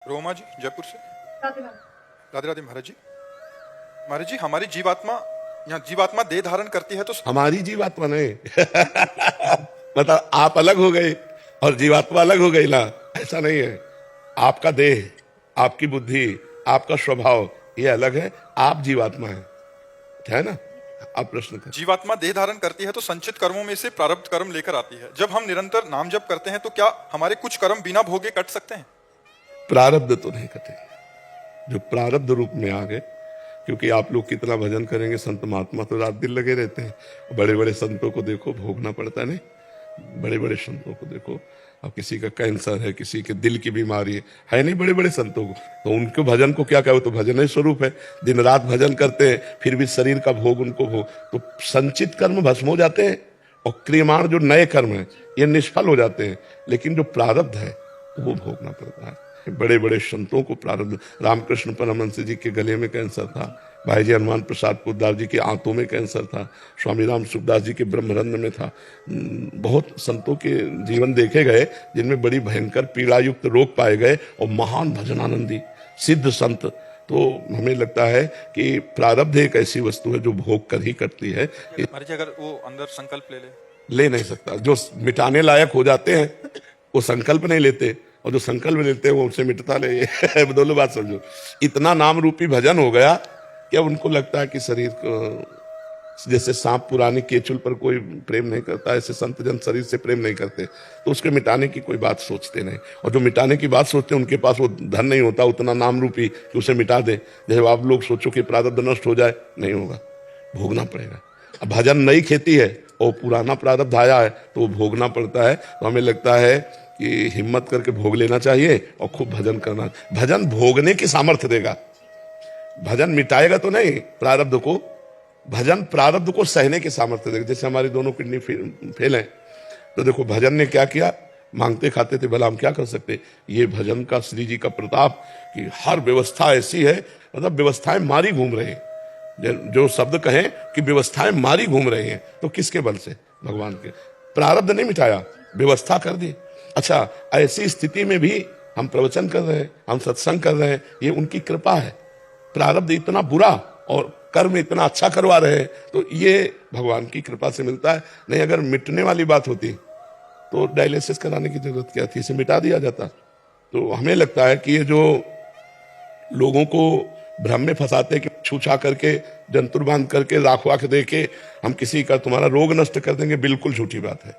रोमा जी जयपुर से। राधे राधे। राधे राधे महाराज जी। महाराज जी हमारी जीवात्मा, यहाँ जीवात्मा देह धारण करती है तो हमारी जीवात्मा नहीं मतलब आप अलग हो गए और जीवात्मा अलग हो गई ना, ऐसा नहीं है। आपका देह, आपकी बुद्धि, आपका स्वभाव ये अलग है, आप जीवात्मा है ना। आप प्रश्न करें। जीवात्मा देह धारण करती है तो संचित कर्मों में से प्रारब्ध कर्म लेकर आती है। जब हम निरंतर नाम जप करते हैं तो क्या हमारे कुछ कर्म बिना भोगे कट सकते हैं? प्रारब्ध तो नहीं कटेगा, जो प्रारब्ध रूप में आ गए। क्योंकि आप लोग कितना भजन करेंगे, संत महात्मा तो रात दिन लगे रहते हैं। बड़े बड़े संतों को देखो, भोगना पड़ता नहीं। बड़े बड़े संतों को देखो, अब किसी का कैंसर है, किसी के दिल की बीमारी है नहीं, बड़े बड़े संतों को, तो उनके भजन को क्या कहो, तो भजन ही स्वरूप है। दिन रात भजन करते हैं, फिर भी शरीर का भोग उनको भोग, तो संचित कर्म भस्म हो जाते हैं और क्रियमाण जो नए कर्म है ये निष्फल हो जाते हैं। लेकिन जो प्रारब्ध है वो भोगना पड़ता है। बड़े बड़े संतों को प्रारब्ध, रामकृष्ण परमहंस जी के गले में कैंसर था, भाई जी हनुमान प्रसाद पोद्दार जी के आंतों में कैंसर था, स्वामी राम सुखदास जी के ब्रह्मरंध्र में था। बहुत संतों के जीवन देखे गए जिनमें बड़ी भयंकर पीड़ायुक्त रोग पाए गए और महान भजनानंदी सिद्ध संत। तो हमें लगता है कि प्रारब्ध एक ऐसी वस्तु है जो भोग कर ही करती है। महाराज जी अगर वो अंदर संकल्प ले नहीं सकता। जो मिटाने लायक हो जाते हैं वो संकल्प नहीं लेते, और जो संकल्प लेते हैं वो उनसे मिटता नहीं। दोनों बात समझो। इतना नाम रूपी भजन हो गया कि अब उनको लगता है कि शरीर को, जैसे सांप पुरानी केचुल पर कोई प्रेम नहीं करता, ऐसे संत जन शरीर से प्रेम नहीं करते, तो उसके मिटाने की कोई बात सोचते नहीं। और जो मिटाने की बात सोचते हैं उनके पास वो धन नहीं होता उतना नाम रूपी कि उसे मिटा दे। जैसे आप लोग सोचो कि प्रारब्ध नष्ट हो जाए, नहीं होगा, भोगना पड़ेगा। अब भजन नई खेती है और पुराना प्रारब्ध आया है तो वो भोगना पड़ता है। तो हमें लगता है कि हिम्मत करके भोग लेना चाहिए और खूब भजन करना। भजन भोगने की सामर्थ्य देगा, भजन मिटाएगा तो नहीं प्रारब्ध को, भजन प्रारब्ध को सहने की सामर्थ्य देगा। जैसे हमारी दोनों किडनी फेल हैं, तो देखो भजन ने क्या किया, मांगते खाते थे, भला हम क्या कर सकते। ये भजन का श्री जी का प्रताप कि हर व्यवस्था ऐसी है, मतलब व्यवस्थाएं मारी घूम रहे हैं। जो शब्द कहें कि व्यवस्थाएं मारी घूम रही हैं, तो किसके बल से? भगवान के। प्रारब्ध नहीं मिटाया, व्यवस्था कर दी। अच्छा, ऐसी स्थिति में भी हम प्रवचन कर रहे हैं, हम सत्संग कर रहे हैं, ये उनकी कृपा है। प्रारब्ध इतना बुरा और कर्म इतना अच्छा करवा रहे हैं, तो ये भगवान की कृपा से मिलता है। नहीं अगर मिटने वाली बात होती तो डायलिसिस कराने की जरूरत क्या थी, इसे मिटा दिया जाता। तो हमें लगता है कि ये जो लोगों को भ्रम में फंसाते कि छूछा करके, जंतुर बांध करके, राख वाख दे के हम किसी का तुम्हारा रोग नष्ट कर देंगे, बिल्कुल झूठी बात है।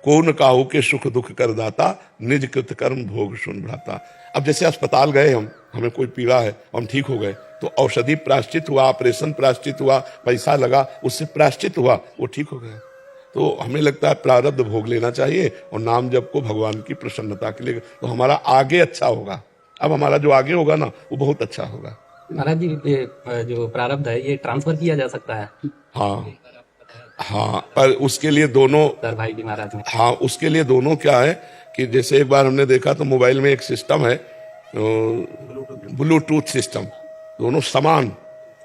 कौन काहू के सुख दुख कर दाता, निज कृत कर्म भोग सुन भ्राता। अब जैसे अस्पताल गए हम, हमें कोई पीड़ा है, हम ठीक हो गए, तो औषधि प्रायश्चित हुआ, ऑपरेशन प्रायश्चित हुआ, पैसा लगा, उससे प्रायश्चित हुआ, वो ठीक हो गया। तो हमें लगता है प्रारब्ध भोग लेना चाहिए और नाम जप को भगवान की प्रसन्नता के लिए, तो हमारा आगे अच्छा होगा। अब हमारा जो आगे होगा ना वो बहुत अच्छा होगा। महाराज जी ये जो प्रारब्ध है ये ट्रांसफर किया जा सकता है? हाँ, पर उसके लिए दोनों सर भाई जी महाराज ने, हाँ उसके लिए दोनों क्या है कि जैसे एक बार हमने देखा तो मोबाइल में एक सिस्टम है, ब्लूटूथ सिस्टम, दोनों समान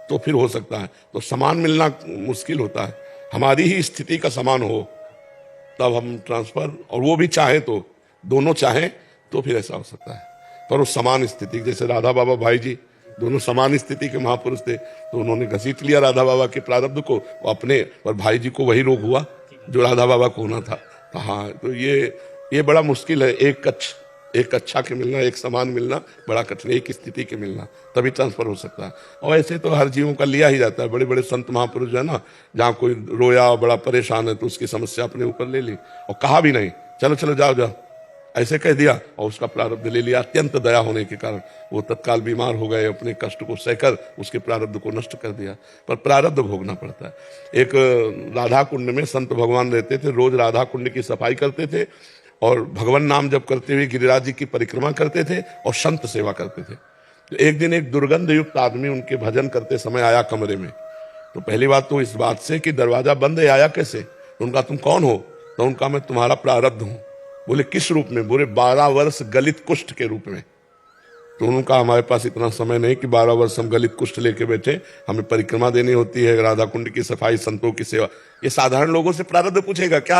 तो फिर हो सकता है। तो समान मिलना मुश्किल होता है, हमारी ही स्थिति का समान हो तब हम ट्रांसफर, और वो भी चाहे तो, दोनों चाहें तो फिर ऐसा हो सकता है। पर वो समान स्थिति, जैसे राधा बाबा भाई जी दोनों समान स्थिति के महापुरुष थे, तो उन्होंने घसीट लिया राधा बाबा के प्रारब्ध को, वो अपने, पर भाई जी को वही रोग हुआ जो राधा बाबा को होना था। तो हाँ, तो ये बड़ा मुश्किल है। एक अच्छा के मिलना, एक समान मिलना बड़ा कठिन, एक स्थिति के मिलना, तभी ट्रांसफर हो सकता है। और ऐसे तो हर जीवों का लिया ही जाता है। बड़े बड़े संत महापुरुष जो है ना, जहाँ कोई रोया बड़ा परेशान है तो उसकी समस्या अपने ऊपर ले ली और कहा भी नहीं, चलो चलो जाओ जाओ, ऐसे कह दिया और उसका प्रारब्ध ले लिया। अत्यंत दया होने के कारण वो तत्काल बीमार हो गए, अपने कष्ट को सहकर उसके प्रारब्ध को नष्ट कर दिया। पर प्रारब्ध भोगना पड़ता है। एक राधा कुंड में संत भगवान रहते थे, रोज राधा कुंड की सफाई करते थे और भगवान नाम जप करते हुए गिरिराज जी की परिक्रमा करते थे और संत सेवा करते थे। तो एक दिन एक दुर्गंध युक्त आदमी उनके भजन करते समय आया कमरे में। तो पहली बात तो इस बात से कि दरवाजा बंद है, आया कैसे? तो उनका तुम कौन हो? तो उनका मैं तुम्हारा प्रारब्ध हूं। बोले किस रूप में? बोले 12 वर्ष गलित कुष्ठ के रूप में। तो उन्होंने कहा हमारे पास इतना समय नहीं कि 12 वर्ष हम गलित कुष्ठ लेके बैठे, हमें परिक्रमा देनी होती है, राधा कुंड की सफाई, संतों की सेवा। ये साधारण लोगों से प्रारब्ध पूछेगा क्या?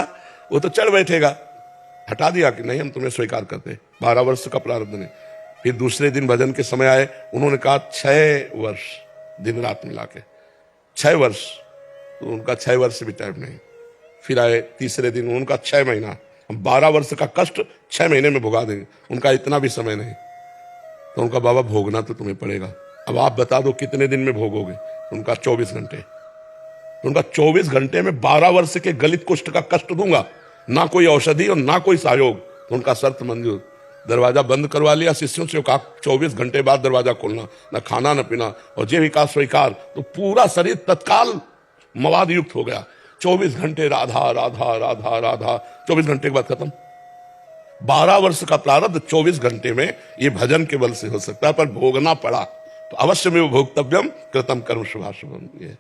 वो तो चढ़ बैठेगा। हटा दिया कि नहीं हम तुम्हें स्वीकार करते, 12 वर्ष का प्रारब्ध नहीं। फिर दूसरे दिन भजन के समय आए, उन्होंने कहा 6 वर्ष दिन रात मिला के 6 वर्ष, तो उनका 6 वर्ष भी टाइम नहीं। फिर आए तीसरे दिन, उनका 6 महीना, हम 12 वर्ष का कष्ट 6 महीने में भुगा देंगे, उनका इतना भी समय नहीं। तो उनका बाबा भोगना तो तुम्हें पड़ेगा, अब आप बता दो कितने दिन में भोगोगे? उनका 24 घंटे। तो उनका 24 घंटे में 12 वर्ष के गलित कुष्ठ का कष्ट दूंगा, ना कोई औषधि और ना कोई सहयोग। तो उनका शर्त मंजूर, दरवाजा बंद करवा लिया शिष्यों से, कहा 24 घंटे बाद दरवाजा खोलना, ना खाना ना पीना, और जे भी कहा स्वीकार। तो पूरा शरीर तत्काल मवाद युक्त हो गया। 24 घंटे राधा राधा राधा राधा, 24 घंटे के बाद खत्म। 12 वर्ष का प्रारब्ध 24 घंटे में ये भजन के बल से हो सकता है, पर भोगना पड़ा। तो अवश्य में वो भोक्तव्यम कृतम कर्म शुभाशुभम। ये